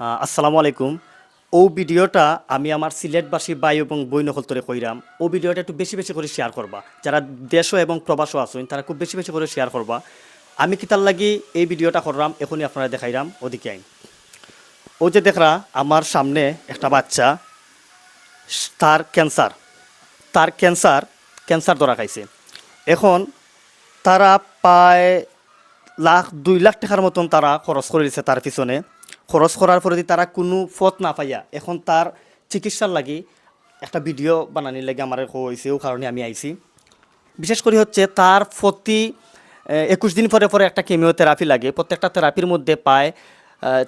আসসালামু আলাইকুম। ও ভিডিওটা আমি আমার সিলেটবাসী ভাই এবং বই নকল করে কইরাম। ও ভিডিওটা একটু বেশি বেশি করে শেয়ার করবা, যারা দেশও এবং প্রবাসও আছেন তারা খুব বেশি বেশি করে শেয়ার করবা। আমি কিতার লাগি এই ভিডিওটা করলাম এখনই আপনারা দেখাইলাম। ওদিকে আইন, ও যে দেখরা আমার সামনে একটা বাচ্চা, তার ক্যান্সার, ক্যান্সার ধরা খাইছে। এখন তারা প্রায় 2 লাখ টাকার মতন তারা খরচ করে দিছে তার পিছনে। খরচ করার পরে তারা কোনো পথ না পাইয়া এখন তার চিকিৎসার লাগি একটা ভিডিও বানানির লাগে আমার হয়েছে, ও কারণে আমি আইছি। বিশেষ করে হচ্ছে তার প্রতি 21 দিন পরে পরে একটা কেমিওথেরাপি লাগে। প্রত্যেকটা থেরাপির মধ্যে পায়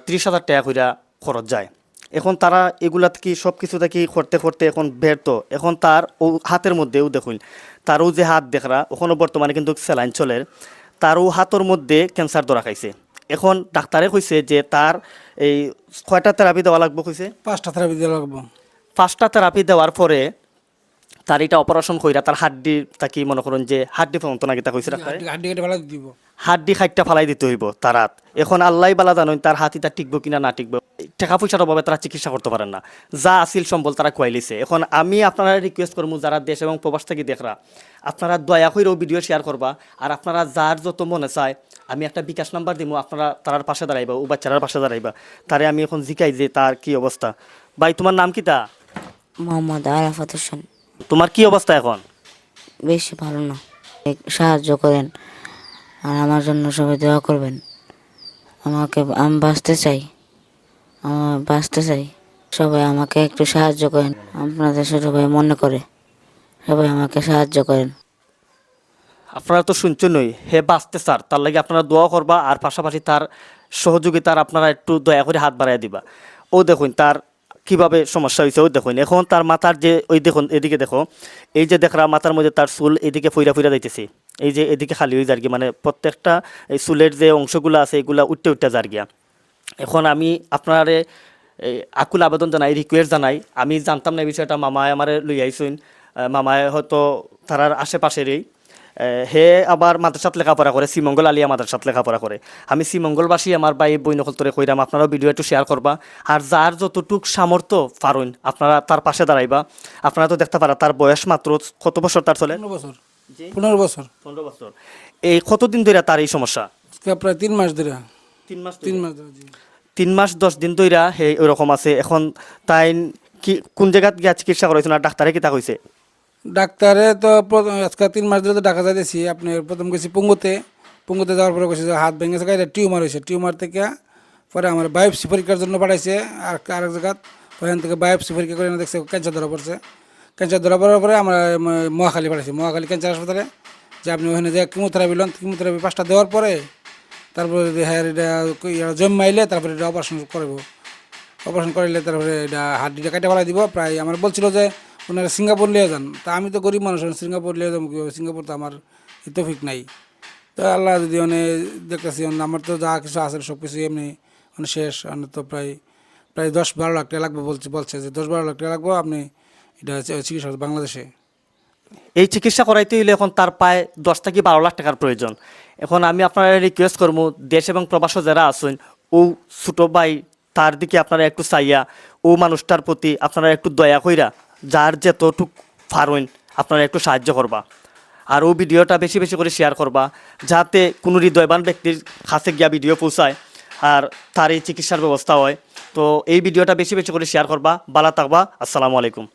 30,000 টাকা করে খরচ যায়। এখন তারা এগুলা কি সব কিছু থেকে করতে করতে এখন ব্যর্থ। এখন তার ও হাতের মধ্যেও দেখুন, তারও যে হাত দেখরা ওখানে বর্তমানে কিন্তু স্যালাইন চলে, তারও হাতের মধ্যে ক্যান্সার ধরা খাইছে। এখন ডাক্তারে কইছে যে তার এই কয়টা থেরাপি দেওয়া লাগবে, কইছে 5টা থেরাপি দেওয়া লাগবে। 5টা থেরাপি দেওয়ার পরে তার এটা অপারেশন কইরা তার হাড্ডি তাকে মনে করুন যে হাড্ডি ফেমতো না, কিতা কইছে ডাক্তারে হাড্ডি কেটে ফেলা দিব, হাড্ডি খাইটটা ফালাই দিতে হইব তার হাত। এখন আল্লাহ বালা জানেন তার হাতি তার টিকবো কিনা না টিকবো। টাকা পয়সার অভাবে তারা চিকিৎসা করতে পারেন না, যা আসিল সম্বল তারা খুয়াইলিছে। এখন আমি আপনারা রিকোয়েস্ট করবো যারা দেশ এবং প্রবাস থেকে দেখরা, আপনারা দয়া করেও ভিডিও শেয়ার করবা। আর আপনারা যার যত মনে চায় আমি একটা বিকাশ নাম্বার দিব, আপনারা তার পাশে দাঁড়াইবা, ও বাচ্চারার পাশে দাঁড়াইবা। তারে আমি এখন জিকাই যে তার কি অবস্থা। ভাই তোমার নাম কিতা? মোহাম্মদ আরাফাত হোসেন। তোমার কি অবস্থা এখন? বেশি ভালো না, সাহায্য করেন আর আমার জন্য সবাই দোয়া করবেন। আমি বাঁচতে চাই, সবাই আমাকে একটু সাহায্য করেন। আপনাদের সবাই মনে করে সবাই আমাকে সাহায্য করেন। আপনারা তো শুনছেনই, হে বাঁচতে স্যার, তার লাগে আপনারা দোয়া করবা। আর পাশাপাশি তার সহযোগিতার আপনারা একটু দয়া করে হাত বাড়াই দিবা। ও দেখুন তার কিভাবে সমস্যা হয়েছে, ও দেখুন এখন তার মাথার যে ওই দেখুন এদিকে দেখো, এই যে দেখরা মাথার মধ্যে তার চুল এদিকে ফইরা ফইরা যাইতেছে, এই যে এদিকে খালি হয়ে যার গিয়া, মানে প্রত্যেকটা এই চুলের যে অংশগুলো আছে এগুলা উঠতে উঠতে যার গিয়া। এখন আমি আপনারে আকুল আবেদন জানাই, রিকোয়েস্ট জানাই। আমি জানতাম না এই বিষয়টা, মামায় আমারে লই আইসুন। মামায় হয়তো তারার আশেপাশেরই। হে আবার মাদ্রাসাত লেখাপড়া করে, শ্রীমঙ্গল আলিয়া মাদ্রাসাত লেখাপড়া করে। আমি শ্রীমঙ্গলবাসী আমার ভাই বই নকল করে কইরাম, আপনারাও ভিডিও একটু শেয়ার করবা। আর যার যতটুক সামর্থ্য পারুন আপনারা তার পাশে দাঁড়াইবা। আপনারা তো দেখতে পারা তার বয়স মাত্র কত বছর তার চলে? 15 বছর। 15 বছর। 15 বছর। এই কতদিন ধরে তার এই সমস্যা? প্রায় 3 মাস ধরে। 3 মাস 3 মাস ধরে, জি। 3 মাস 10 দিন ধইরা হে ওরকম আছে। এখন তাই কি কোন জায়গাত গিয়া চিকিৎসা করাইছে না, ডাক্তারে কিতা কইছে? ডাক্তারে তো আজকে 3 মাস ধরে তো ডাকা যাইতেছি। আপনি প্রথম গেছি পঙ্গুতে যাওয়ার পরে কইছে যে হাত ভেঙেছে, এটা টিউমার হয়েছে। টিউমার থেকে পরে আমার বায়োপসি পরীক্ষার জন্য পাঠাইছে আরেক জায়গাত। ওখান থেকে বায়োপসি পরীক্ষা করে দেখছে ক্যান্সার ধরা পড়ছে। ক্যান্সার ধরা পড়ার পরে আমরা মহাখালী পাঠাইছি, মহাখালী ক্যান্সার হাসপাতালে। যে আপনি ওখানে যে কিমোথেরাপি লন, কিমোথেরাপি 5টা দেওয়ার পরে তারপরে হ্যাঁ এটা জন্মাইলে তারপরে এটা অপারেশন করবো। অপারেশন করাইলে তারপরে এটা হাড্ডিটা কেটে ফেলাই দিব। প্রায় আমার বলছিল যে ওনারা সিঙ্গাপুর লিয়ে যান, তা আমি তো গরিব মানুষ, সিঙ্গাপুর লিয়ে যাবো কীভাবে? সিঙ্গাপুর তো আমার তৌফিক নাই। তো আল্লাহ যদি দেখতেছি আমার তো যা কিছু আছে সব কিছু এমনি শেষ। তো প্রায় 10-12 লাখ টাকা লাগবে বলছে যে 10-12 লাখ টাকা লাগবে। আপনি এটা চিকিৎসা বাংলাদেশে এই চিকিৎসা করাইতে হইলে এখন তার প্রায় 10 থেকে 12 লাখ টাকার প্রয়োজন। এখন আমি আপনারা রিকোয়েস্ট করবো দেশ এবং প্রবাস যারা আছেন, ও ছোটো ভাই তার দিকে আপনারা একটু চাইয়া ও মানুষটার প্রতি আপনারা একটু দয়া কইরা যার যতটুক পারেন আপনারা একটু সাহায্য করবা। আর ও ভিডিওটা বেশি বেশি করে শেয়ার করবা, যাতে কোনো হৃদয়বান ব্যক্তির কাছে গিয়া ভিডিও পৌঁছায় আর তার এই চিকিৎসার ব্যবস্থা হয়। তো এই ভিডিওটা বেশি বেশি করে শেয়ার করবা। ভালো থাকবা। আসসালামু আলাইকুম।